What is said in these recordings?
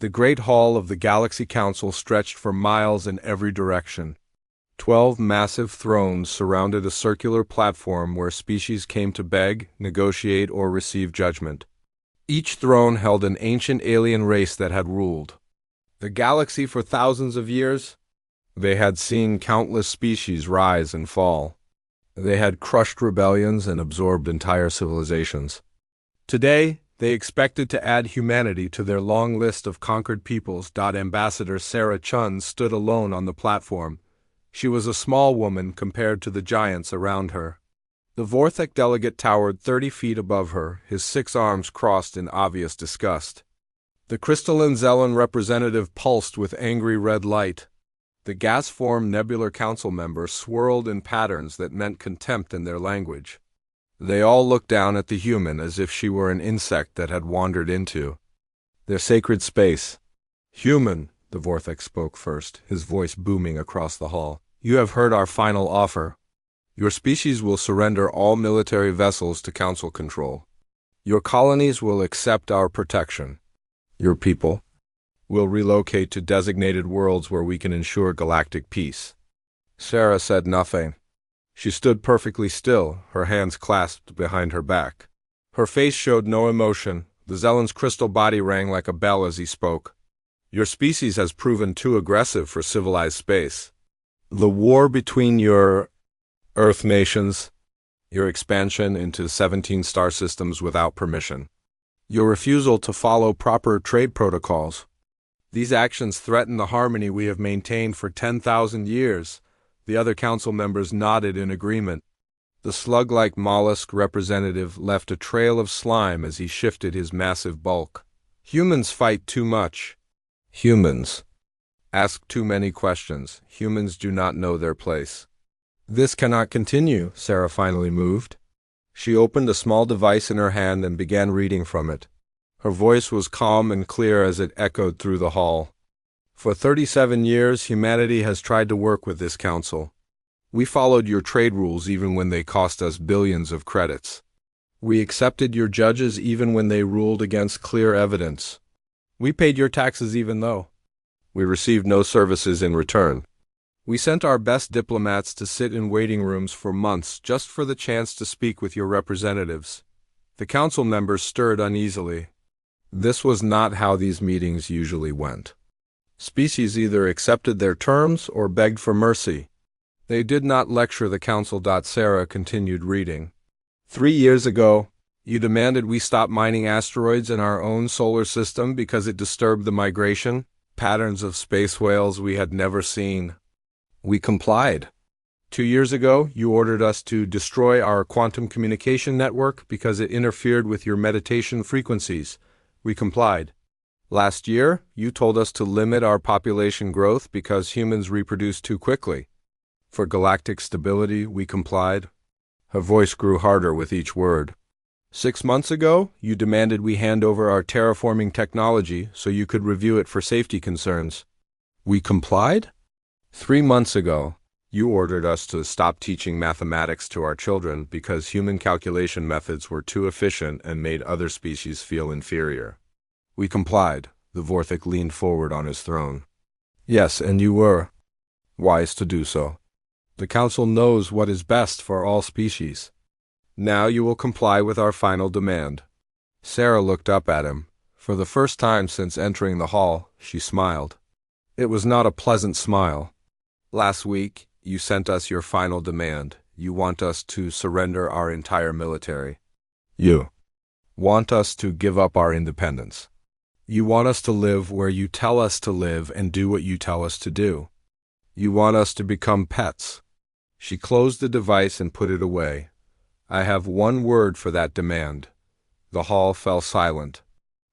The great hall of the Galaxy Council stretched for miles in every direction. 12 massive thrones surrounded a circular platform where species came to beg, negotiate, or receive judgment. Each throne held an ancient alien race that had ruled the galaxy for thousands of years. They had seen countless species rise and fall. They had crushed rebellions and absorbed entire civilizations. Today, they expected to add humanity to their long list of conquered peoples. Ambassador Sarah Chun stood alone on the platform. She was a small woman compared to the giants around her. The Vorthek delegate towered 30 feet above her, his 6 arms crossed in obvious disgust. The crystalline Zellan representative pulsed with angry red light. The gas-formed nebular council members swirled in patterns that meant contempt in their language. They all looked down at the human as if she were an insect that had wandered into their sacred space. "Human," the Vorthek spoke first, his voice booming across the hall. "You have heard our final offer. Your species will surrender all military vessels to council control. Your colonies will accept our protection. Your people will relocate to designated worlds where we can ensure galactic peace." Sarah said nothing. She stood perfectly still, her hands clasped behind her back. Her face showed no emotion. The Zellan's crystal body rang like a bell as he spoke. "Your species has proven too aggressive for civilized space. The war between your Earth nations, your expansion into 17 star systems without permission, your refusal to follow proper trade protocols. These actions threaten the harmony we have maintained for 10,000 years. The other council members nodded in agreement. The slug-like mollusk representative left a trail of slime as he shifted his massive bulk. "Humans fight too much. Humans ask too many questions. Humans do not know their place. This cannot continue," Sarah finally moved. She opened a small device in her hand and began reading from it. Her voice was calm and clear as it echoed through the hall. "For 37 years, humanity has tried to work with this council. We followed your trade rules even when they cost us billions of credits. We accepted your judges even when they ruled against clear evidence. We paid your taxes even though we received no services in return. We sent our best diplomats to sit in waiting rooms for months just for the chance to speak with your representatives." The council members stirred uneasily. This was not how these meetings usually went. Species either accepted their terms or begged for mercy. They did not lecture the council. Sarah continued reading. 3 years ago, you demanded we stop mining asteroids in our own solar system because it disturbed the migration patterns of space whales we had never seen. We complied. 2 years ago, you ordered us to destroy our quantum communication network because it interfered with your meditation frequencies. We complied. Last year, you told us to limit our population growth because humans reproduce too quickly. For galactic stability, we complied. Her voice grew harder with each word. 6 months ago, you demanded we hand over our terraforming technology so you could review it for safety concerns. We complied? 3 months ago, you ordered us to stop teaching mathematics to our children because human calculation methods were too efficient and made other species feel inferior. We complied. The Vorthek leaned forward on his throne. Yes, and you were wise to do so. The council knows what is best for all species. Now you will comply with our final demand. Sarah looked up at him. For the first time since entering the hall, she smiled. It was not a pleasant smile. Last week, you sent us your final demand. You want us to surrender our entire military. You want us to give up our independence. You want us to live where you tell us to live and do what you tell us to do. You want us to become pets. She closed the device and put it away. I have one word for that demand. The hall fell silent.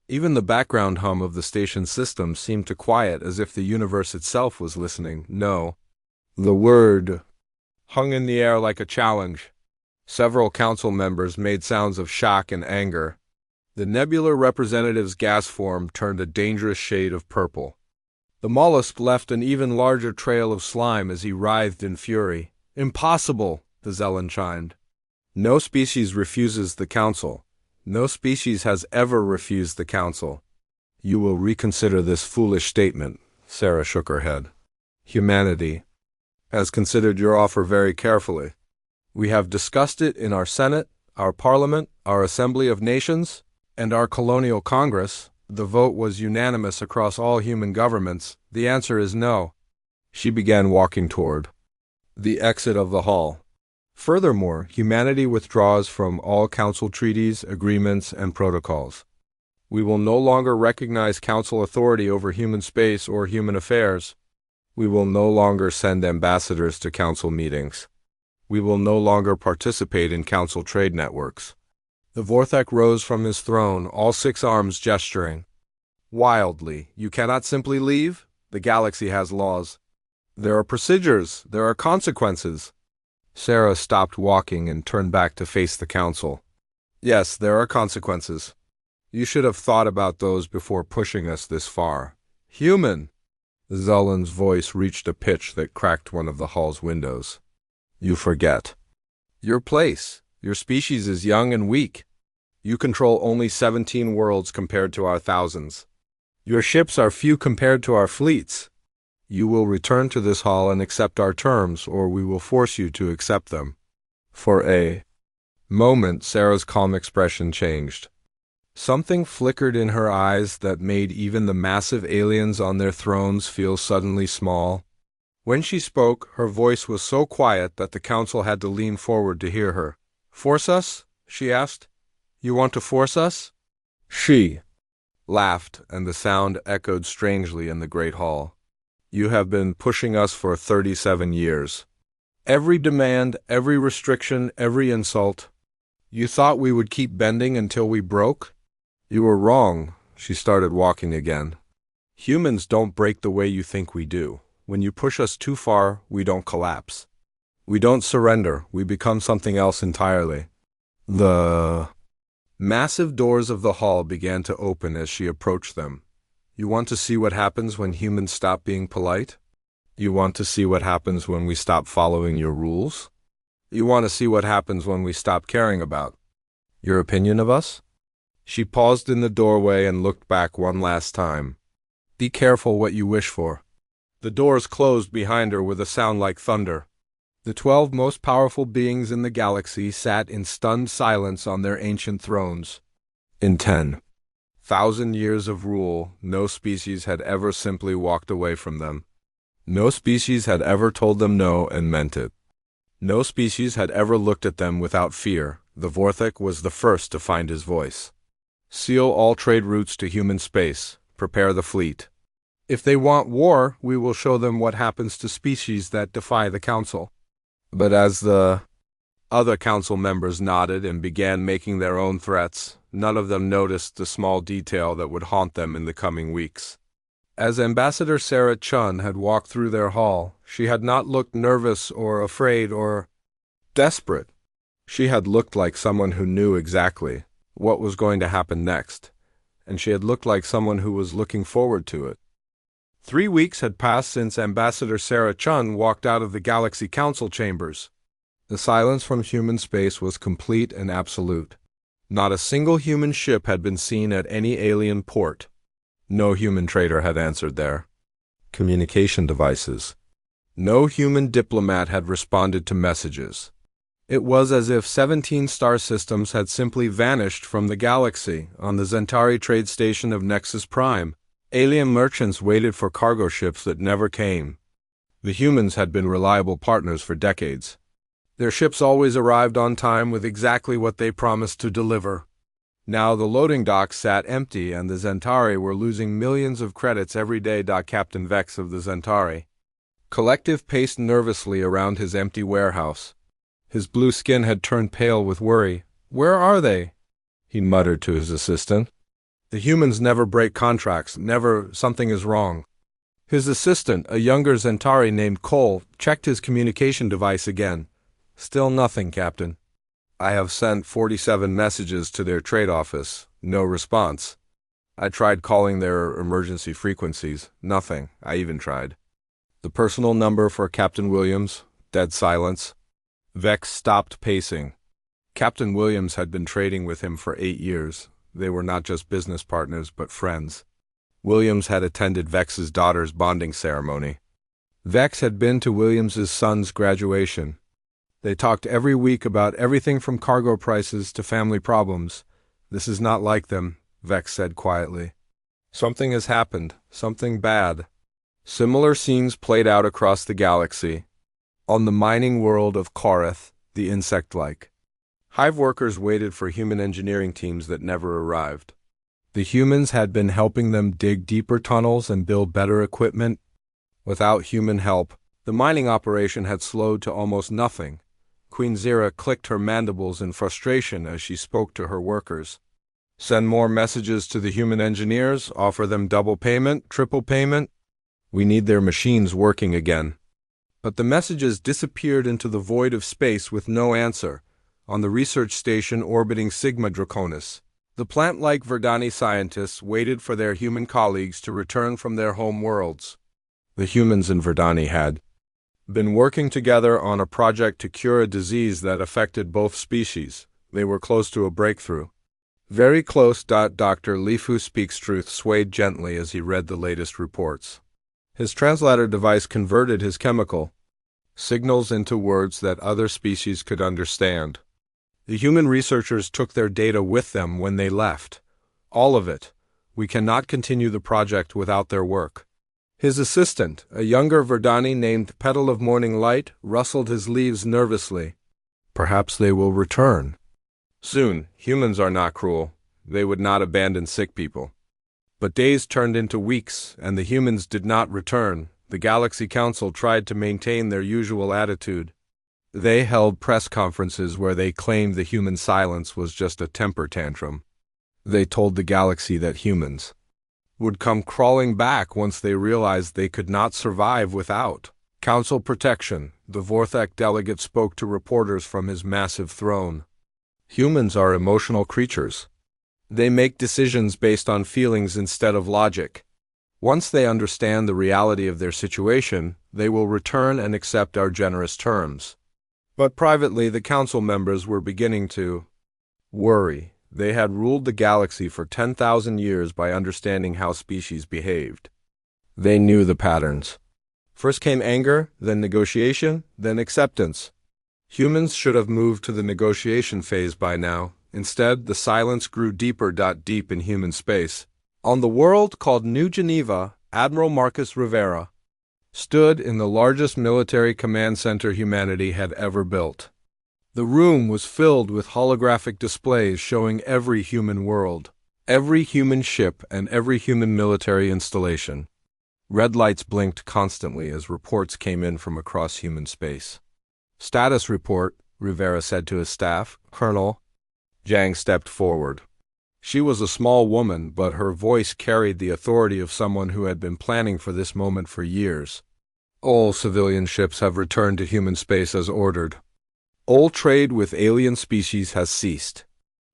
Even the background hum of the station system seemed to quiet as if the universe itself was listening. No. The word hung in the air like a challenge. Several council members made sounds of shock and anger. The nebular representative's gas form turned a dangerous shade of purple. The mollusk left an even larger trail of slime as he writhed in fury. "Impossible," the Zellan chimed. "No species refuses the council. No species has ever refused the council. You will reconsider this foolish statement. Sarah shook her head. Humanity has considered your offer very carefully. We have discussed it in our Senate, our Parliament, our Assembly of Nations, and our Colonial Congress. The vote was unanimous across all human governments. The answer is no. She began walking toward the exit of the hall. Furthermore, humanity withdraws from all council treaties, agreements, and protocols. We will no longer recognize council authority over human space or human affairs. We will no longer send ambassadors to council meetings. We will no longer participate in council trade networks. The Vorthek rose from his throne, all 6 arms gesturing wildly. You cannot simply leave. The galaxy has laws. There are procedures. There are consequences. Sarah stopped walking and turned back to face the council. Yes, there are consequences. You should have thought about those before pushing us this far. Human! Zullen's voice reached a pitch that cracked one of the hall's windows. You forget. Your place, your species is young and weak. You control only 17 worlds compared to our thousands. Your ships are few compared to our fleets. You will return to this hall and accept our terms, or we will force you to accept them. For a moment, Sarah's calm expression changed. Something flickered in her eyes that made even the massive aliens on their thrones feel suddenly small. When she spoke, her voice was so quiet that the council had to lean forward to hear her. Force us? She asked. You want to force us? She laughed, and the sound echoed strangely in the great hall. You have been pushing us for 37 years. Every demand, every restriction, every insult. You thought we would keep bending until we broke? You were wrong. She started walking again. Humans don't break the way you think we do. When you push us too far, we don't collapse. We don't surrender. We become something else entirely. The massive doors of the hall began to open as she approached them. You want to see what happens when humans stop being polite? You want to see what happens when we stop following your rules? You want to see what happens when we stop caring about your opinion of us? She paused in the doorway and looked back one last time. Be careful what you wish for. The doors closed behind her with a sound like thunder. The 12 most powerful beings in the galaxy sat in stunned silence on their ancient thrones. In 10,000 years of rule, no species had ever simply walked away from them. No species had ever told them no and meant it. No species had ever looked at them without fear. The Vorthek was the first to find his voice. Seal all trade routes to human space. Prepare the fleet. If they want war, we will show them what happens to species that defy the council. But as the other council members nodded and began making their own threats, none of them noticed the small detail that would haunt them in the coming weeks. As Ambassador Sarah Chun had walked through their hall, she had not looked nervous or afraid or desperate. She had looked like someone who knew exactly what was going to happen next, and she had looked like someone who was looking forward to it. 3 weeks had passed since Ambassador Sarah Chun walked out of the Galaxy Council chambers. The silence from human space was complete and absolute. Not a single human ship had been seen at any alien port. No human trader had answered there. Communication devices. No human diplomat had responded to messages. It was as if 17 star systems had simply vanished from the galaxy. On the Zentari trade station of Nexus Prime, alien merchants waited for cargo ships that never came. The humans had been reliable partners for decades. Their ships always arrived on time with exactly what they promised to deliver. Now the loading docks sat empty and the Zentari were losing millions of credits every day. Captain Vex of the Zentari Collective paced nervously around his empty warehouse. His blue skin had turned pale with worry. Where are they? He muttered to his assistant. The humans never break contracts, never. Something is wrong. His assistant, a younger Zentari named Cole, checked his communication device again. Still nothing, Captain. I have sent 47 messages to their trade office. No response. I tried calling their emergency frequencies. Nothing. I even tried. The personal number for Captain Williams. Dead silence. Vex stopped pacing. Captain Williams had been trading with him for 8 years. They were not just business partners, but friends. Williams had attended Vex's daughter's bonding ceremony. Vex had been to Williams's son's graduation. They talked every week about everything from cargo prices to family problems. "This is not like them," Vex said quietly. "Something has happened, something bad." Similar scenes played out across the galaxy. On the mining world of Koreth, the insect-like hive workers waited for human engineering teams that never arrived. The humans had been helping them dig deeper tunnels and build better equipment. Without human help, the mining operation had slowed to almost nothing. Queen Zira clicked her mandibles in frustration as she spoke to her workers. "Send more messages to the human engineers, offer them double payment, triple payment. We need their machines working again." But the messages disappeared into the void of space with no answer. On the research station orbiting Sigma Draconis, the plant-like Verdani scientists waited for their human colleagues to return from their home worlds. The humans in Verdani had been working together on a project to cure a disease that affected both species. They were close to a breakthrough. Very close. Dr. Lifu Speaks Truth swayed gently as he read the latest reports. His translator device converted his chemical signals into words that other species could understand. The human researchers took their data with them when they left. All of it. We cannot continue the project without their work. His assistant, a younger Verdani named Petal of Morning Light, rustled his leaves nervously. Perhaps they will return. Soon. Humans are not cruel. They would not abandon sick people. But days turned into weeks, and the humans did not return. The Galaxy Council tried to maintain their usual attitude. They held press conferences where they claimed the human silence was just a temper tantrum. They told the galaxy that humans would come crawling back once they realized they could not survive without council protection. The Vorthek delegate spoke to reporters from his massive throne. Humans are emotional creatures. They make decisions based on feelings instead of logic. Once they understand the reality of their situation, they will return and accept our generous terms. But privately, the council members were beginning to worry. They had ruled the galaxy for 10,000 years by understanding how species behaved. They knew the patterns. First came anger, then negotiation, then acceptance. Humans should have moved to the negotiation phase by now. Instead, the silence grew deeper. Deep in human space. On the world called New Geneva, Admiral Marcus Rivera stood in the largest military command center humanity had ever built. The room was filled with holographic displays showing every human world, every human ship, and every human military installation. Red lights blinked constantly as reports came in from across human space. "Status report," Rivera said to his staff. "Colonel." Zhang stepped forward. She was a small woman, but her voice carried the authority of someone who had been planning for this moment for years. "All civilian ships have returned to human space as ordered. All trade with alien species has ceased.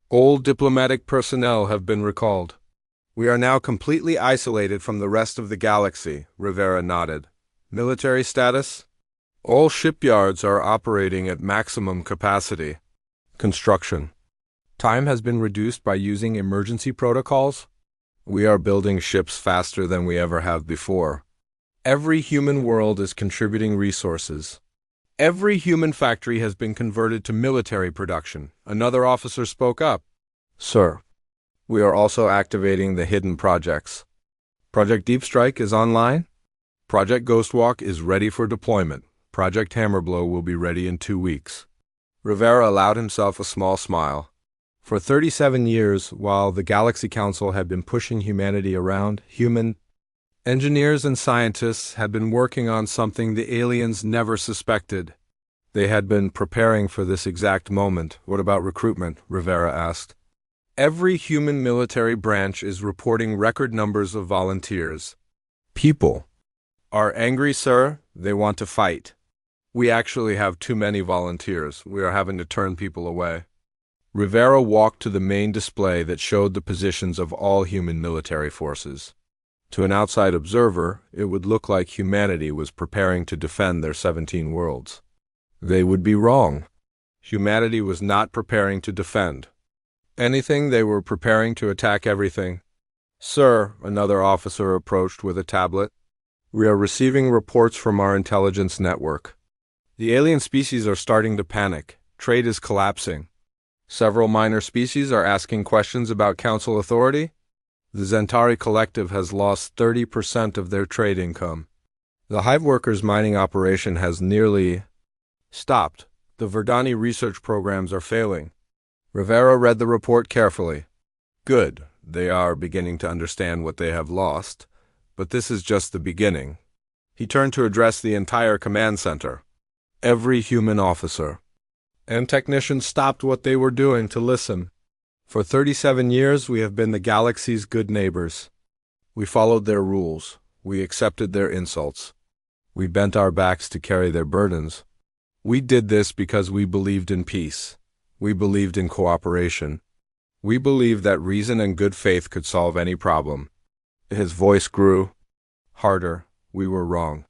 All diplomatic personnel have been recalled. We are now completely isolated from the rest of the galaxy," Rivera nodded. "Military status? All shipyards are operating at maximum capacity. Construction time has been reduced by using emergency protocols. We are building ships faster than we ever have before. Every human world is contributing resources. Every human factory has been converted to military production." Another officer spoke up. "Sir, we are also activating the hidden projects. Project Deep Strike is online. Project Ghostwalk is ready for deployment. Project Hammerblow will be ready in 2 weeks." Rivera allowed himself a small smile. For 37 years, while the Galaxy Council had been pushing humanity around, human engineers and scientists had been working on something the aliens never suspected. They had been preparing for this exact moment. "What about recruitment?" Rivera asked. "Every human military branch is reporting record numbers of volunteers. People are angry, sir. They want to fight. We actually have too many volunteers. We are having to turn people away." Rivera walked to the main display that showed the positions of all human military forces. To an outside observer, it would look like humanity was preparing to defend their 17 worlds. They would be wrong. Humanity was not preparing to defend anything. They were preparing to attack everything. Sir, another officer approached with a tablet. We are receiving reports from our intelligence network. The alien species are starting to panic. Trade is collapsing. Several minor species are asking questions about council authority. The Zentari Collective has lost 30% of their trade income. The Hive Workers' mining operation has nearly stopped. The Verdani research programs are failing. Rivera read the report carefully. Good, they are beginning to understand what they have lost, but this is just the beginning. He turned to address the entire command center. Every human officer and technician stopped what they were doing to listen. For 37 years, we have been the galaxy's good neighbors. We followed their rules. We accepted their insults. We bent our backs to carry their burdens. We did this because we believed in peace. We believed in cooperation. We believed that reason and good faith could solve any problem. His voice grew harder. We were wrong.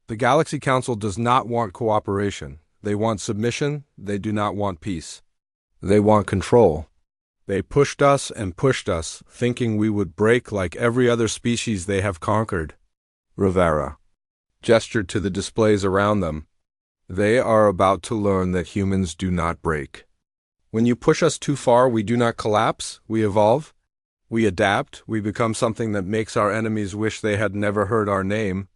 The Galaxy Council does not want cooperation. They want submission. They do not want peace. They want control. They pushed us and pushed us, thinking we would break like every other species they have conquered. Rivera gestured to the displays around them. They are about to learn that humans do not break. When you push us too far, we do not collapse. We evolve. We adapt. We become something that makes our enemies wish they had never heard our name.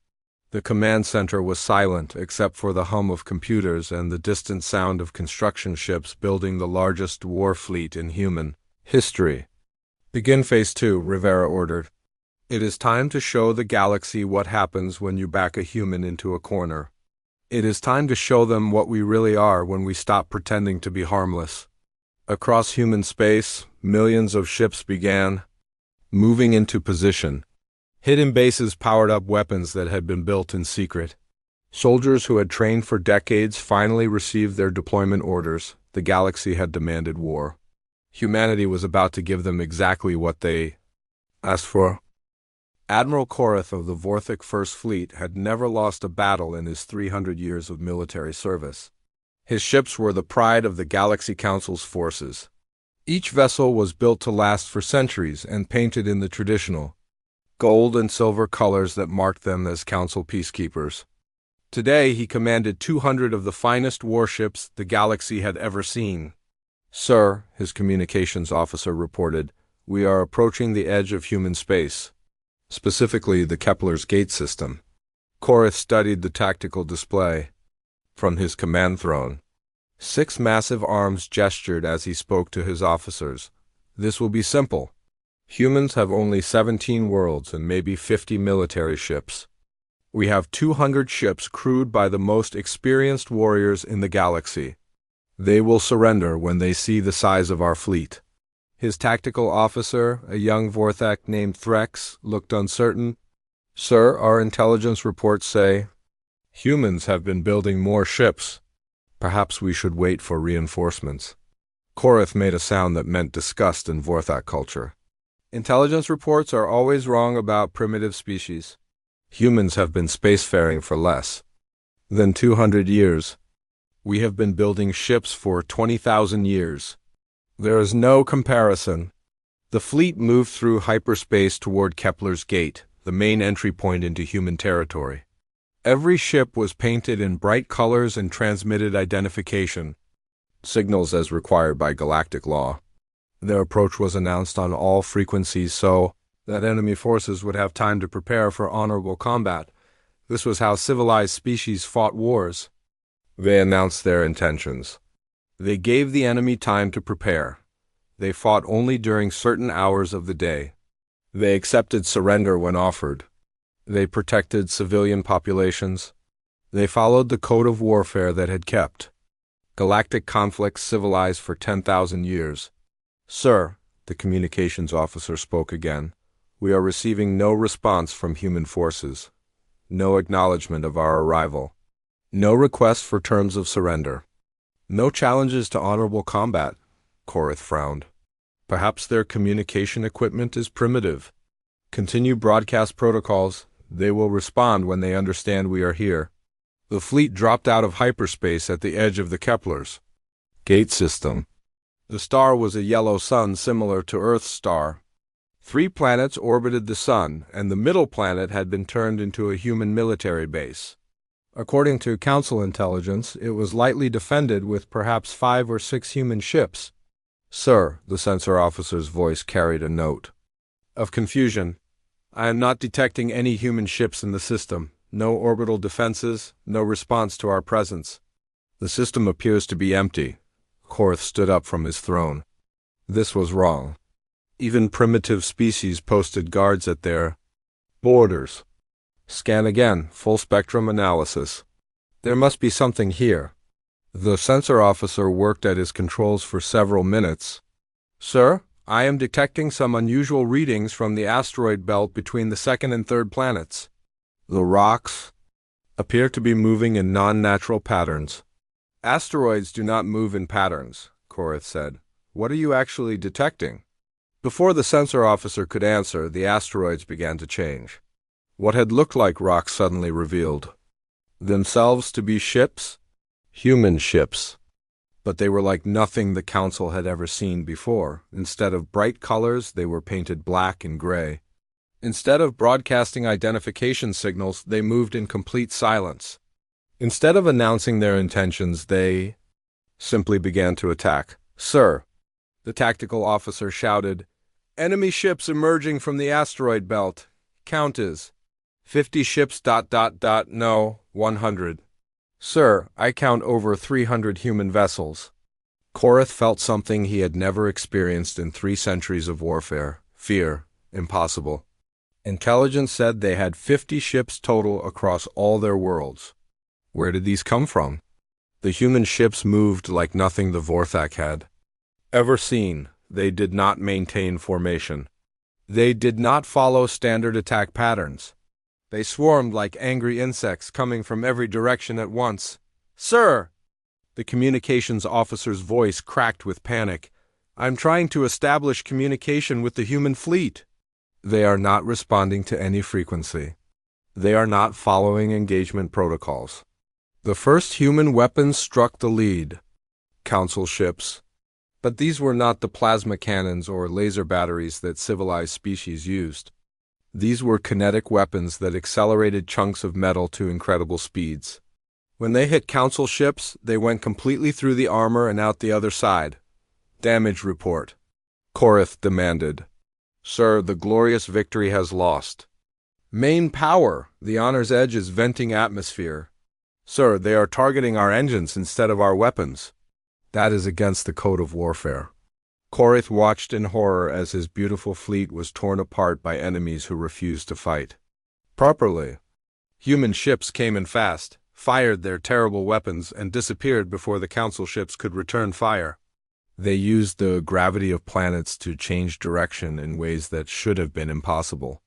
The command center was silent except for the hum of computers and the distant sound of construction ships building the largest war fleet in human history. Begin Phase 2, Rivera ordered. It is time to show the galaxy what happens when you back a human into a corner. It is time to show them what we really are when we stop pretending to be harmless. Across human space, millions of ships began moving into position. Hidden bases powered up weapons that had been built in secret. Soldiers who had trained for decades finally received their deployment orders. The galaxy had demanded war. Humanity was about to give them exactly what they asked for. Admiral Korath of the Vorthic First Fleet had never lost a battle in his 300 years of military service. His ships were the pride of the Galaxy Council's forces. Each vessel was built to last for centuries and painted in the traditional gold and silver colors that marked them as Council peacekeepers. Today, he commanded 200 of the finest warships the galaxy had ever seen. Sir, his communications officer reported, we are approaching the edge of human space, specifically the Kepler's gate system. Korath studied the tactical display from his command throne. 6 massive arms gestured as he spoke to his officers. This will be simple. Humans have only 17 worlds and maybe 50 military ships. We have 200 ships crewed by the most experienced warriors in the galaxy. They will surrender when they see the size of our fleet. His tactical officer, a young Vorthak named Threx, looked uncertain. Sir, our intelligence reports say humans have been building more ships. Perhaps we should wait for reinforcements. Korath made a sound that meant disgust in Vorthak culture. Intelligence reports are always wrong about primitive species. Humans have been spacefaring for less than 200 years. We have been building ships for 20,000 years. There is no comparison. The fleet moved through hyperspace toward Kepler's gate, the main entry point into human territory. Every ship was painted in bright colors and transmitted identification signals as required by galactic law. Their approach was announced on all frequencies so that enemy forces would have time to prepare for honorable combat. This was how civilized species fought wars. They announced their intentions. They gave the enemy time to prepare. They fought only during certain hours of the day. They accepted surrender when offered. They protected civilian populations. They followed the code of warfare that had kept galactic conflicts civilized for 10,000 years. Sir, the communications officer spoke again, we are receiving no response from human forces. No acknowledgement of our arrival. No request for terms of surrender. No challenges to honorable combat. Korath frowned. Perhaps their communication equipment is primitive. Continue broadcast protocols. They will respond when they understand we are here. The fleet dropped out of hyperspace at the edge of the Kepler's gate system. The star was a yellow sun similar to Earth's star. 3 planets orbited the sun, and the middle planet had been turned into a human military base. According to Council intelligence, it was lightly defended with perhaps 5 or 6 human ships. Sir, the sensor officer's voice carried a note of confusion. I am not detecting any human ships in the system. No orbital defenses, no response to our presence. The system appears to be empty. Korth stood up from his throne. This was wrong. Even primitive species posted guards at their borders. Scan again, full spectrum analysis. There must be something here. The sensor officer worked at his controls for several minutes. Sir, I am detecting some unusual readings from the asteroid belt between the second and third planets. The rocks appear to be moving in non-natural patterns. Asteroids do not move in patterns, Korth said. What are you actually detecting? Before the sensor officer could answer, the asteroids began to change. What had looked like rocks suddenly revealed themselves to be ships, human ships. But they were like nothing the Council had ever seen before. Instead of bright colors, they were painted black and gray. Instead of broadcasting identification signals, they moved in complete silence. Instead of announcing their intentions, they simply began to attack. Sir, the tactical officer shouted, enemy ships emerging from the asteroid belt. Count is 50 ships. No, 100. Sir, I count over 300 human vessels. Korth felt something he had never experienced in 3 centuries of warfare. Fear. Impossible. Intelligence said they had 50 ships total across all their worlds. Where did these come from? The human ships moved like nothing the Vorthak had ever seen. They did not maintain formation. They did not follow standard attack patterns. They swarmed like angry insects coming from every direction at once. Sir! The communications officer's voice cracked with panic. I'm trying to establish communication with the human fleet. They are not responding to any frequency. They are not following engagement protocols. The first human weapons struck the lead. Council ships. But these were not the plasma cannons or laser batteries that civilized species used. These were kinetic weapons that accelerated chunks of metal to incredible speeds. When they hit Council ships, they went completely through the armor and out the other side. Damage report. Korth demanded. Sir, the glorious victory has lost. Main power. The Honor's Edge is venting atmosphere. Sir, they are targeting our engines instead of our weapons. That is against the code of warfare. Korth watched in horror as his beautiful fleet was torn apart by enemies who refused to fight properly. Human ships came in fast, fired their terrible weapons, and disappeared before the Council ships could return fire. They used the gravity of planets to change direction in ways that should have been impossible.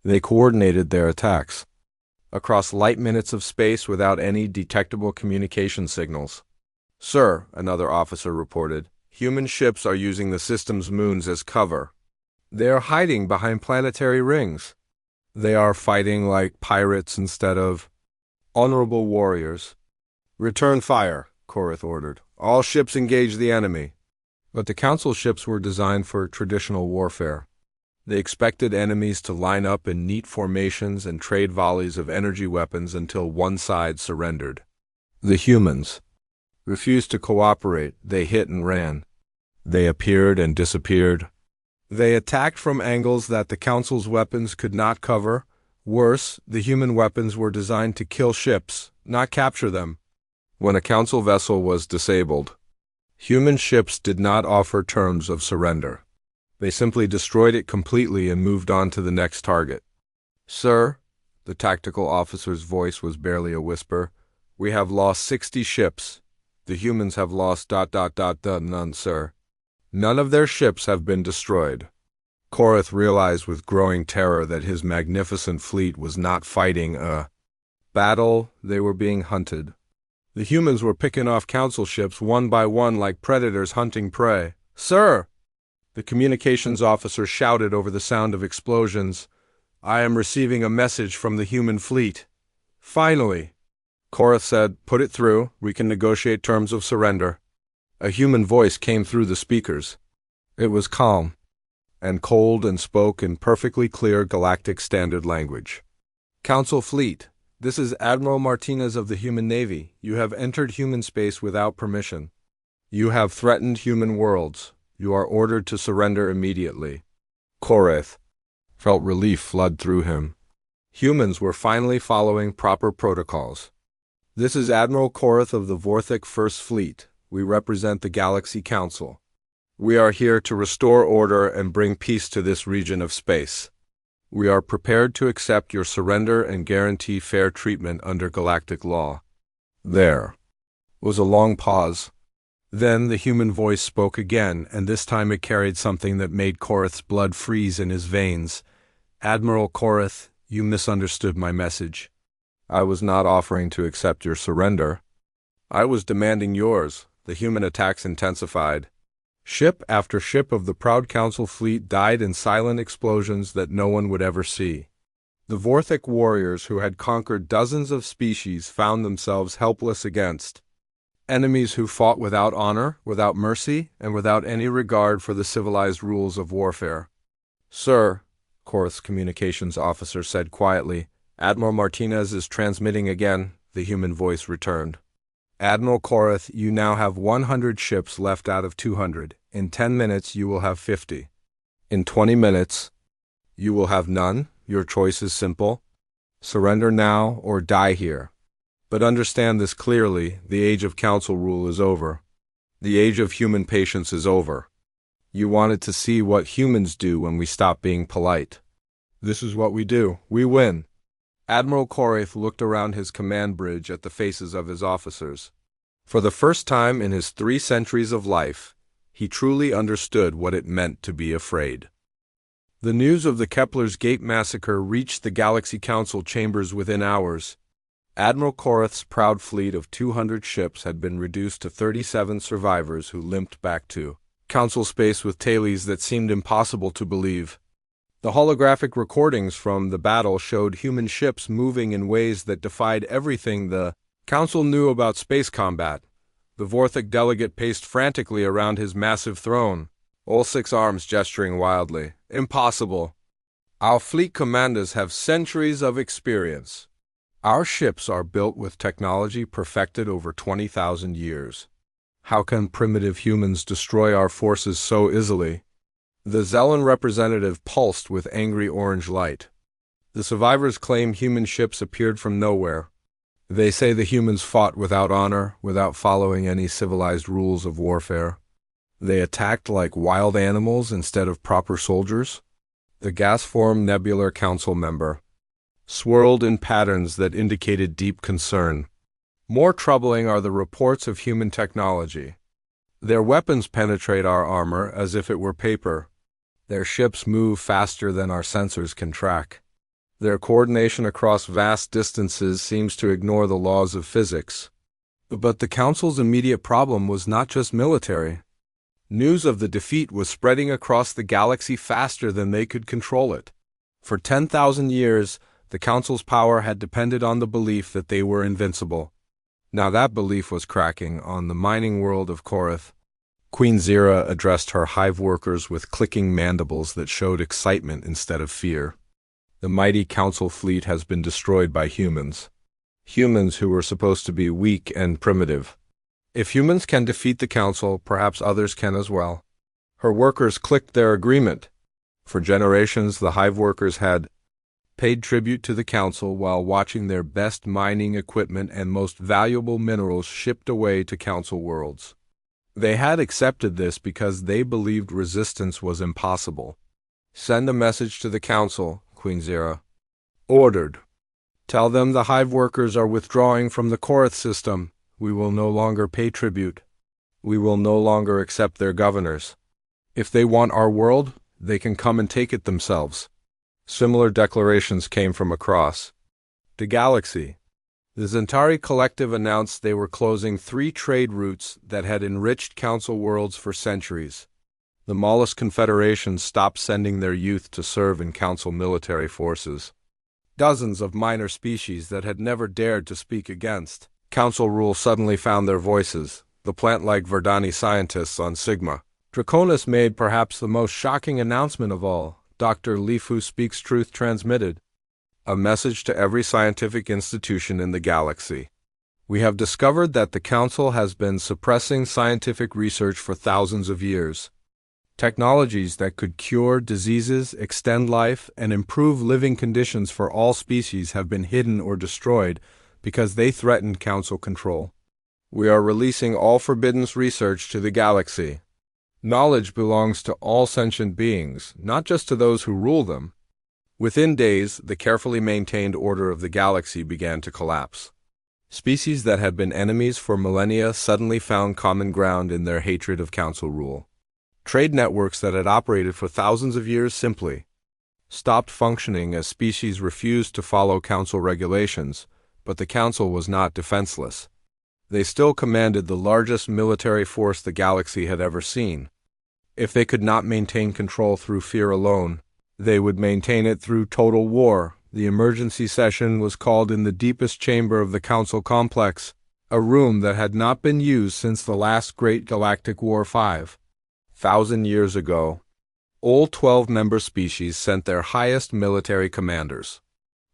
They coordinated their attacks across light minutes of space without any detectable communication signals. Sir, another officer reported, human ships are using the system's moons as cover. They are hiding behind planetary rings. They are fighting like pirates instead of honorable warriors. Return fire, Korth ordered. All ships engage the enemy. But the Council ships were designed for traditional warfare. They expected enemies to line up in neat formations and trade volleys of energy weapons until one side surrendered. The humans refused to cooperate. They hit and ran. They appeared and disappeared. They attacked from angles that the Council's weapons could not cover. Worse, the human weapons were designed to kill ships, not capture them. When a Council vessel was disabled, human ships did not offer terms of surrender. They simply destroyed it completely and moved on to the next target. Sir, the tactical officer's voice was barely a whisper, we have lost 60 ships. The humans have lost ... none, sir. None of their ships have been destroyed. Korth realized with growing terror that his magnificent fleet was not fighting a battle, they were being hunted. The humans were picking off Council ships one by one like predators hunting prey. Sir! The communications officer shouted over the sound of explosions. I am receiving a message from the human fleet. Finally! Korth said, put it through, we can negotiate terms of surrender. A human voice came through the speakers. It was calm and cold and spoke in perfectly clear galactic standard language. Council Fleet, this is Admiral Martinez of the Human Navy. You have entered human space without permission. You have threatened human worlds. You are ordered to surrender immediately. Korath felt relief flood through him. Humans were finally following proper protocols. This is Admiral Korath of the Vorthic First Fleet. We represent the Galaxy Council. We are here to restore order and bring peace to this region of space. We are prepared to accept your surrender and guarantee fair treatment under galactic law. There was a long pause. Then the human voice spoke again, and this time it carried something that made Korath's blood freeze in his veins. Admiral Korath, you misunderstood my message. I was not offering to accept your surrender. I was demanding yours. The human attacks intensified. Ship after ship of the proud Council fleet died in silent explosions that no one would ever see. The Vorthic warriors who had conquered dozens of species found themselves helpless against enemies who fought without honor, without mercy, and without any regard for the civilized rules of warfare. Sir, Korath's communications officer said quietly, Admiral Martinez is transmitting again, the human voice returned. Admiral Korath, you now have 100 ships left out of 200. In 10 minutes, you will have 50. In 20 minutes, you will have none. Your choice is simple. Surrender now or die here. But understand this clearly, the age of council rule is over. The age of human patience is over. You wanted to see what humans do when we stop being polite. This is what we do. We win. Admiral Korath looked around his command bridge at the faces of his officers. For the first time in his 3 centuries of life, he truly understood what it meant to be afraid. The news of the Kepler's Gate massacre reached the Galaxy Council chambers within hours. Admiral Korath's proud fleet of 200 ships had been reduced to 37 survivors who limped back to Council space with tailies that seemed impossible to believe. The holographic recordings from the battle showed human ships moving in ways that defied everything the Council knew about space combat. The Vorthic delegate paced frantically around his massive throne, all 6 arms gesturing wildly. Impossible. Our fleet commanders have centuries of experience. Our ships are built with technology perfected over 20,000 years. How can primitive humans destroy our forces so easily? The Zellan representative pulsed with angry orange light. The survivors claim human ships appeared from nowhere. They say the humans fought without honor, without following any civilized rules of warfare. They attacked like wild animals instead of proper soldiers. The gas-formed nebular council member swirled in patterns that indicated deep concern. More troubling are the reports of human technology. Their weapons penetrate our armor as if it were paper. Their ships move faster than our sensors can track. Their coordination across vast distances seems to ignore the laws of physics. But the Council's immediate problem was not just military. News of the defeat was spreading across the galaxy faster than they could control it. For 10,000 years, the Council's power had depended on the belief that they were invincible. Now that belief was cracking on the mining world of Korath. Queen Zira addressed her hive workers with clicking mandibles that showed excitement instead of fear. The mighty Council fleet has been destroyed by humans. Humans who were supposed to be weak and primitive. If humans can defeat the Council, perhaps others can as well. Her workers clicked their agreement. For generations, the hive workers had paid tribute to the Council while watching their best mining equipment and most valuable minerals shipped away to Council worlds. They had accepted this because they believed resistance was impossible. Send a message to the Council, Queen Zira ordered. Tell them the hive workers are withdrawing from the Korath system. We will no longer pay tribute. We will no longer accept their governors. If they want our world, they can come and take it themselves. Similar declarations came from across the galaxy. The Zentari Collective announced they were closing 3 trade routes that had enriched Council worlds for centuries. The Mollusk Confederation stopped sending their youth to serve in Council military forces. Dozens of minor species that had never dared to speak against Council rule suddenly found their voices. The plant-like Verdani scientists on Sigma Draconis made perhaps the most shocking announcement of all. Dr. Lifu Speaks Truth transmitted a message to every scientific institution in the galaxy. We have discovered that the Council has been suppressing scientific research for thousands of years. Technologies that could cure diseases, extend life, and improve living conditions for all species have been hidden or destroyed because they threaten Council control. We are releasing all forbidden research to the galaxy. Knowledge belongs to all sentient beings, not just to those who rule them. Within days, the carefully maintained order of the galaxy began to collapse. Species that had been enemies for millennia suddenly found common ground in their hatred of Council rule. Trade networks that had operated for thousands of years simply stopped functioning as species refused to follow Council regulations, but the Council was not defenseless. They still commanded the largest military force the galaxy had ever seen. If they could not maintain control through fear alone, they would maintain it through total war. The emergency session was called in the deepest chamber of the Council complex, a room that had not been used since the last Great Galactic War 5,000 years ago. All 12 member species sent their highest military commanders.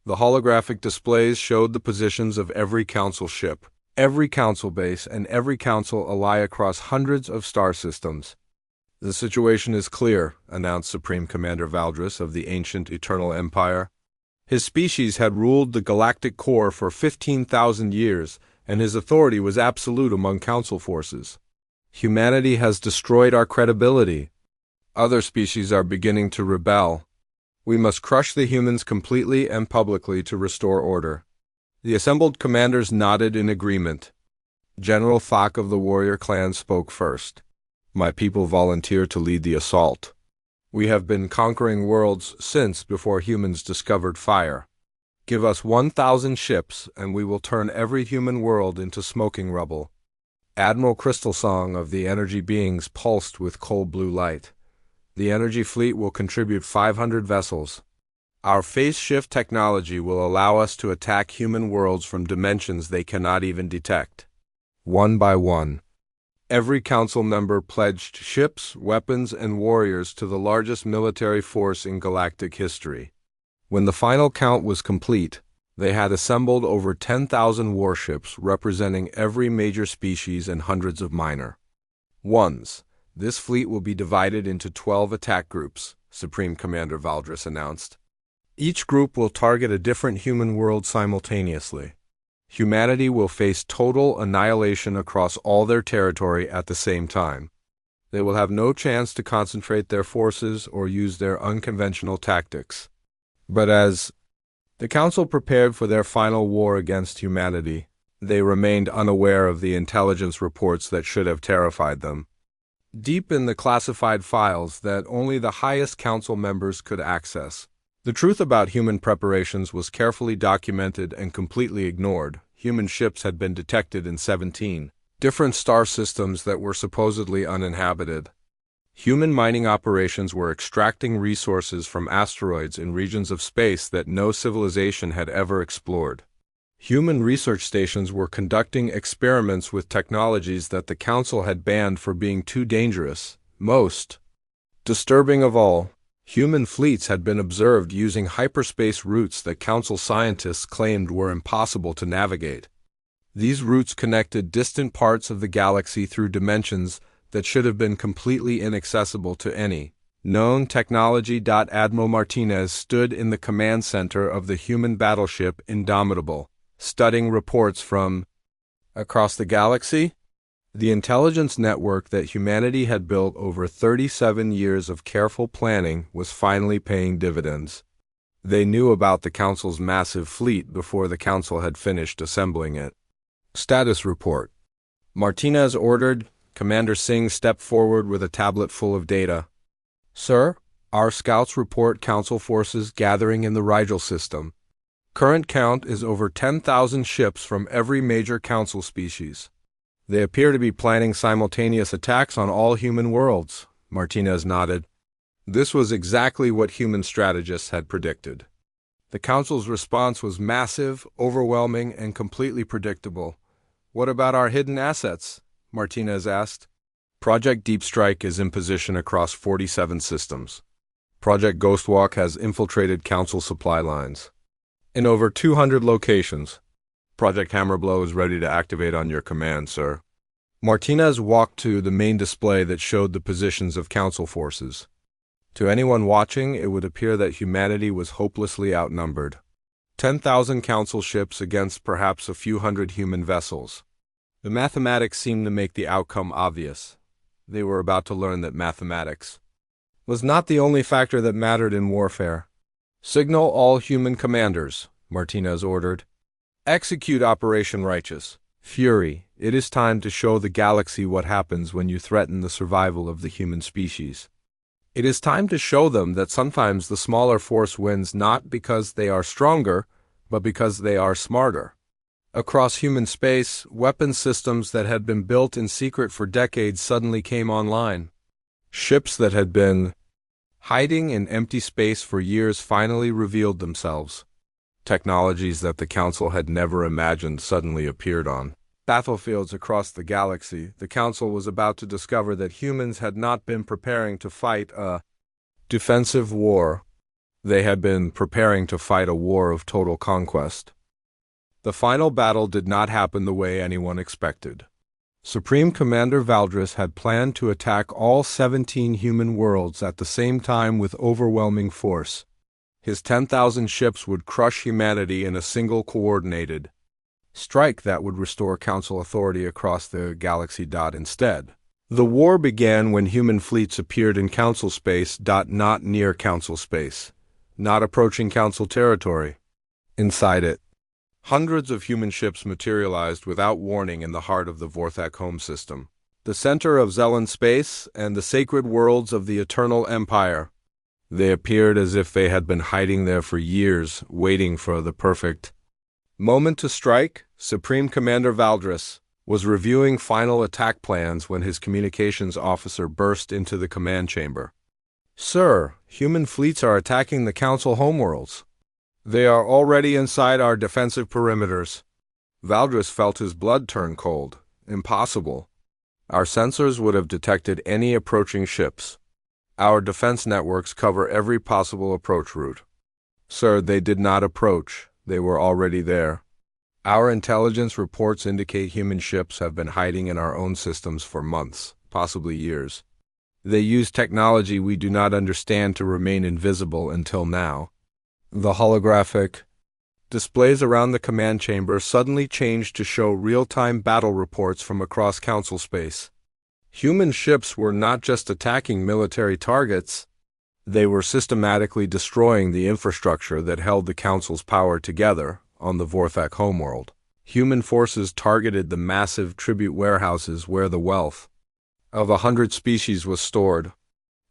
The holographic displays showed the positions of every Council ship, every Council base, and every Council ally across hundreds of star systems. "The situation is clear," announced Supreme Commander Valdris of the ancient Eternal Empire. His species had ruled the galactic core for 15,000 years, and his authority was absolute among Council forces. "Humanity has destroyed our credibility. Other species are beginning to rebel. We must crush the humans completely and publicly to restore order." The assembled commanders nodded in agreement. General Thok of the warrior clan spoke first. "My people volunteer to lead the assault. We have been conquering worlds since before humans discovered fire. Give us 1,000 ships, and we will turn every human world into smoking rubble." Admiral Crystalsong of the energy beings pulsed with cold blue light. "The energy fleet will contribute 500 vessels. Our phase shift technology will allow us to attack human worlds from dimensions they cannot even detect." One by one, every Council member pledged ships, weapons, and warriors to the largest military force in galactic history. When the final count was complete, they had assembled over 10,000 warships representing every major species and hundreds of minor ones. "This fleet will be divided into 12 attack groups," Supreme Commander Valdris announced. "Each group will target a different human world simultaneously. Humanity will face total annihilation across all their territory at the same time. They will have no chance to concentrate their forces or use their unconventional tactics." But as the Council prepared for their final war against humanity, they remained unaware of the intelligence reports that should have terrified them. Deep in the classified files that only the highest Council members could access, the truth about human preparations was carefully documented and completely ignored. Human ships had been detected in 17 different star systems that were supposedly uninhabited. Human mining operations were extracting resources from asteroids in regions of space that no civilization had ever explored. Human research stations were conducting experiments with technologies that the Council had banned for being too dangerous. Most disturbing of all, human fleets had been observed using hyperspace routes that Council scientists claimed were impossible to navigate. These routes connected distant parts of the galaxy through dimensions that should have been completely inaccessible to any known technology. Admiral Martinez stood in the command center of the human battleship Indomitable, studying reports from across the galaxy. The intelligence network that humanity had built over 37 years of careful planning was finally paying dividends. They knew about the Council's massive fleet before the Council had finished assembling it. Status report. Martinez ordered. Commander Singh stepped forward with a tablet full of data. "Sir, our scouts report Council forces gathering in the Rigel system. Current count is over 10,000 ships from every major Council species. They appear to be planning simultaneous attacks on all human worlds." Martinez nodded. This was exactly what human strategists had predicted. The Council's response was massive, overwhelming, and completely predictable. "What about our hidden assets?" Martinez asked. Project Deep Strike is in position across 47 systems. Project Ghostwalk has infiltrated Council supply lines. In over 200 locations. Project Hammerblow is ready to activate on your command, sir. Martinez walked to the main display that showed the positions of Council forces. To anyone watching, it would appear that humanity was hopelessly outnumbered. 10,000 Council ships against perhaps a few hundred human vessels. The mathematics seemed to make the outcome obvious. They were about to learn that mathematics was not the only factor that mattered in warfare. Signal all human commanders, Martinez ordered. Execute Operation Righteous Fury. It is time to show the galaxy what happens when you threaten the survival of the human species. It is time to show them that sometimes the smaller force wins not because they are stronger, but because they are smarter. Across human space, weapon systems that had been built in secret for decades suddenly came online. Ships that had been hiding in empty space for years finally revealed themselves. Technologies that the Council had never imagined suddenly appeared on battlefields across the galaxy. The Council was about to discover that humans had not been preparing to fight a defensive war. They had been preparing to fight a war of total conquest. The final battle did not happen the way anyone expected. Supreme Commander Valdris had planned to attack all 17 human worlds at the same time with overwhelming force. His 10,000 ships would crush humanity in a single coordinated strike that would restore Council authority across the galaxy. Instead, the war began when human fleets appeared in Council space. Not near Council space, not approaching Council territory. Inside it, hundreds of human ships materialized without warning in the heart of the Vorthak home system, the center of Zellan space and the sacred worlds of the Eternal Empire. They appeared as if they had been hiding there for years, waiting for the perfect moment to strike. Supreme Commander Valdris was reviewing final attack plans when his communications officer burst into the command chamber. "Sir, human fleets are attacking the Council homeworlds. They are already inside our defensive perimeters." Valdris felt his blood turn cold. Impossible. Our sensors would have detected any approaching ships. Our defense networks cover every possible approach route. Sir, they did not approach. They were already there. Our intelligence reports indicate human ships have been hiding in our own systems for months, possibly years. They use technology we do not understand to remain invisible until now. The holographic displays around the command chamber suddenly changed to show real-time battle reports from across Council space. Human ships were not just attacking military targets, they were systematically destroying the infrastructure that held the Council's power together on the Vorthak homeworld. Human forces targeted the massive tribute warehouses where the wealth of 100 species was stored.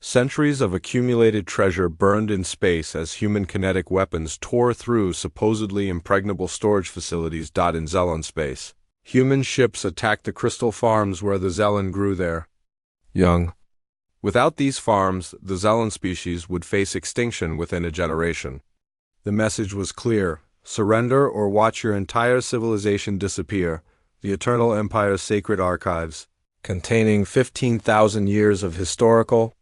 Centuries of accumulated treasure burned in space as human kinetic weapons tore through supposedly impregnable storage facilities. In Zellan space, human ships attacked the crystal farms where the Zellan grew their young. Without these farms, the Zellan species would face extinction within a generation. The message was clear: surrender or watch your entire civilization disappear. The Eternal Empire's sacred archives, containing 15,000 years of historical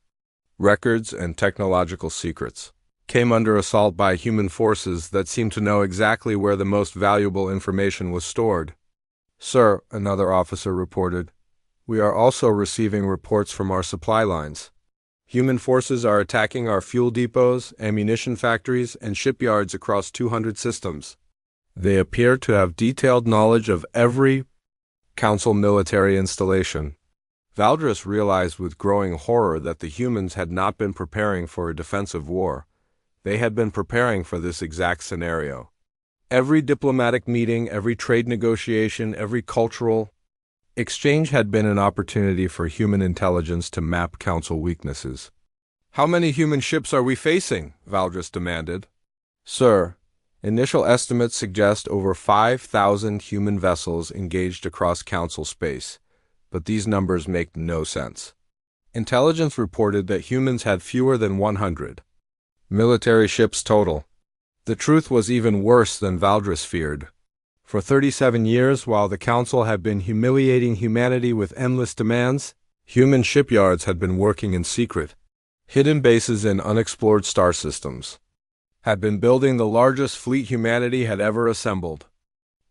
records and technological secrets, came under assault by human forces that seemed to know exactly where the most valuable information was stored. "Sir," another officer reported, "we are also receiving reports from our supply lines. Human forces are attacking our fuel depots, ammunition factories, and shipyards across 200 systems. They appear to have detailed knowledge of every Council military installation." Valdris realized with growing horror that the humans had not been preparing for a defensive war. They had been preparing for this exact scenario. Every diplomatic meeting, every trade negotiation, every cultural exchange had been an opportunity for human intelligence to map Council weaknesses. "How many human ships are we facing?" Valdris demanded. "Sir, initial estimates suggest over 5,000 human vessels engaged across Council space, but these numbers make no sense. Intelligence reported that humans had fewer than 100 military ships total. The truth was even worse than Valdris feared. For 37 years, while the Council had been humiliating humanity with endless demands, Human shipyards had been working in secret. Hidden bases in unexplored star systems had been building the largest fleet humanity had ever assembled.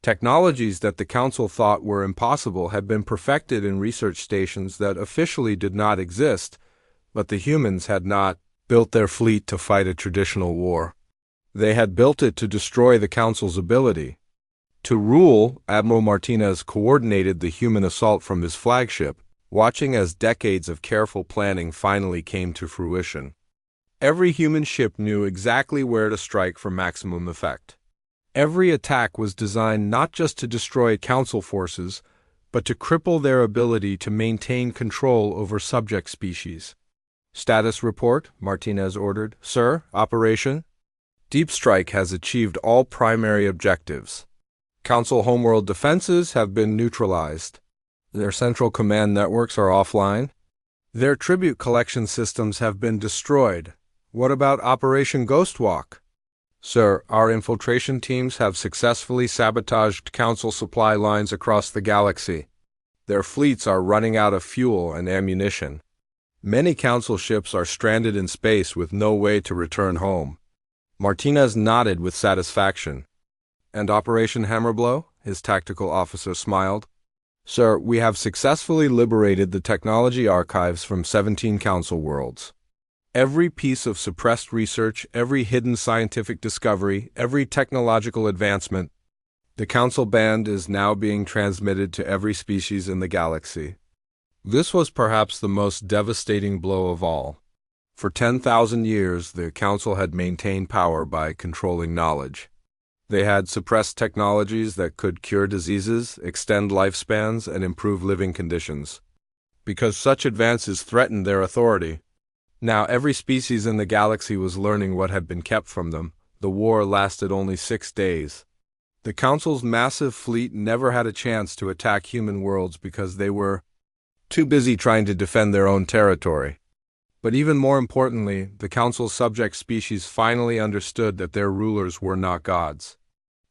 Technologies that the Council thought were impossible had been perfected in research stations that officially did not exist, but the humans had not built their fleet to fight a traditional war. They had built it to destroy the Council's ability to rule. Admiral Martinez coordinated the human assault from his flagship, watching as decades of careful planning finally came to fruition. Every human ship knew exactly where to strike for maximum effect. Every attack was designed not just to destroy Council forces, but to cripple their ability to maintain control over subject species. "Status report," Martinez ordered. "Sir, Operation Deep Strike has achieved all primary objectives. Council homeworld defenses have been neutralized. Their central command networks are offline. Their tribute collection systems have been destroyed. What about Operation Ghostwalk?" "Sir, our infiltration teams have successfully sabotaged Council supply lines across the galaxy. Their fleets are running out of fuel and ammunition. Many Council ships are stranded in space with no way to return home." Martinez nodded with satisfaction. "And Operation Hammerblow?" his tactical officer smiled. "Sir, we have successfully liberated the technology archives from 17 Council worlds. Every piece of suppressed research, every hidden scientific discovery, every technological advancement, the Council band is now being transmitted to every species in the galaxy." This was perhaps the most devastating blow of all. For 10,000 years, the Council had maintained power by controlling knowledge. They had suppressed technologies that could cure diseases, extend lifespans, and improve living conditions, because such advances threatened their authority. Now every species in the galaxy was learning what had been kept from them. The war lasted only 6 days. The Council's massive fleet never had a chance to attack human worlds because they were too busy trying to defend their own territory. But even more importantly, the Council's subject species finally understood that their rulers were not gods.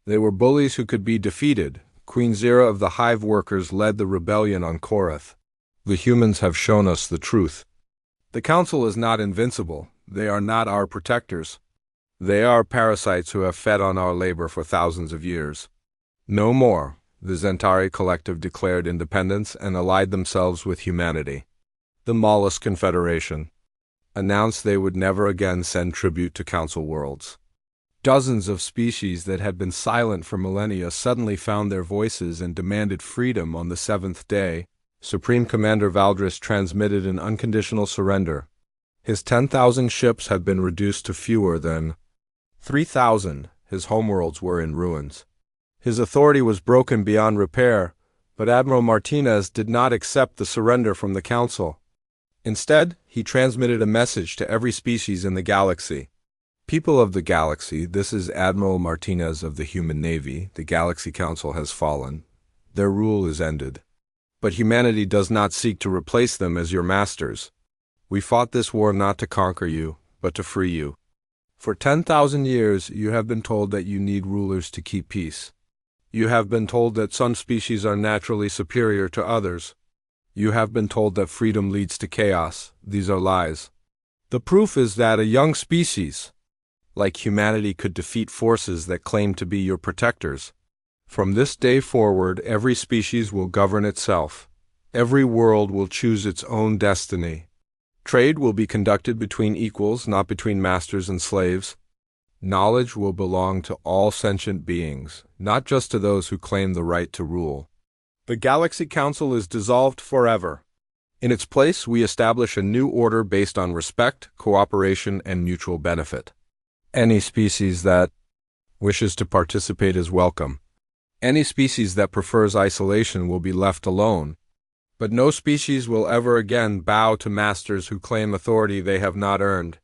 They were bullies who could be defeated. Queen Zira of the Hive Workers led the rebellion on Korath. "The humans have shown us the truth. The Council is not invincible. They are not our protectors. They are parasites who have fed on our labor for thousands of years. No more." The Zentari Collective declared independence and allied themselves with humanity. The Mollusk Confederation announced they would never again send tribute to Council worlds. Dozens of species that had been silent for millennia suddenly found their voices and demanded freedom. On the 7th day, Supreme Commander Valdris transmitted an unconditional surrender. His 10,000 ships had been reduced to fewer than 3,000. His homeworlds were in ruins. His authority was broken beyond repair, but Admiral Martinez did not accept the surrender from the Council. Instead, he transmitted a message to every species in the galaxy. "People of the galaxy, this is Admiral Martinez of the Human Navy. The Galaxy Council has fallen. Their rule is ended. But humanity does not seek to replace them as your masters. We fought this war not to conquer you, but to free you. For 10,000 years, you have been told that you need rulers to keep peace. You have been told that some species are naturally superior to others. You have been told that freedom leads to chaos. These are lies. The proof is that a young species, like humanity, could defeat forces that claim to be your protectors. From this day forward, every species will govern itself. Every world will choose its own destiny. Trade will be conducted between equals, not between masters and slaves. Knowledge will belong to all sentient beings, not just to those who claim the right to rule. The Galaxy Council is dissolved forever. In its place, we establish a new order based on respect, cooperation, and mutual benefit. Any species that wishes to participate is welcome. Any species that prefers isolation will be left alone. But no species will ever again bow to masters who claim authority they have not earned."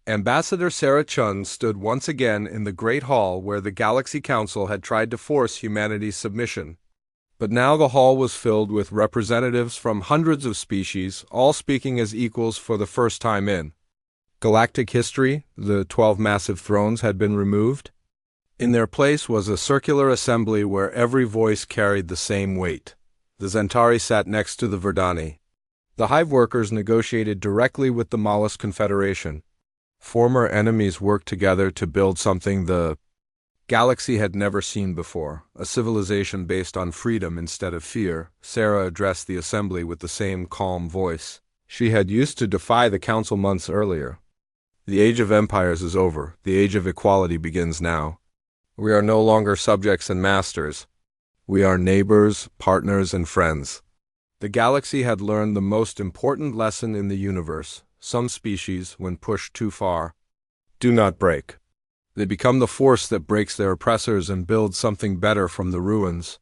Ambassador Sarah Chun stood once again in the Great Hall where the Galaxy Council had tried to force humanity's submission. But now the hall was filled with representatives from hundreds of species, all speaking as equals for the first time in galactic history. The 12 massive thrones had been removed. In their place was a circular assembly where every voice carried the same weight. The Zentari sat next to the Verdani. The hive workers negotiated directly with the Mollusk Confederation. Former enemies worked together to build something the galaxy had never seen before, a civilization based on freedom instead of fear. Sarah addressed the assembly with the same calm voice she had used to defy the council months earlier. The age of empires is over. The age of equality begins now. We are no longer subjects and masters. We are neighbors, partners, and friends. The galaxy had learned the most important lesson in the universe. Some species, when pushed too far, do not break. They become the force that breaks their oppressors and builds something better from the ruins.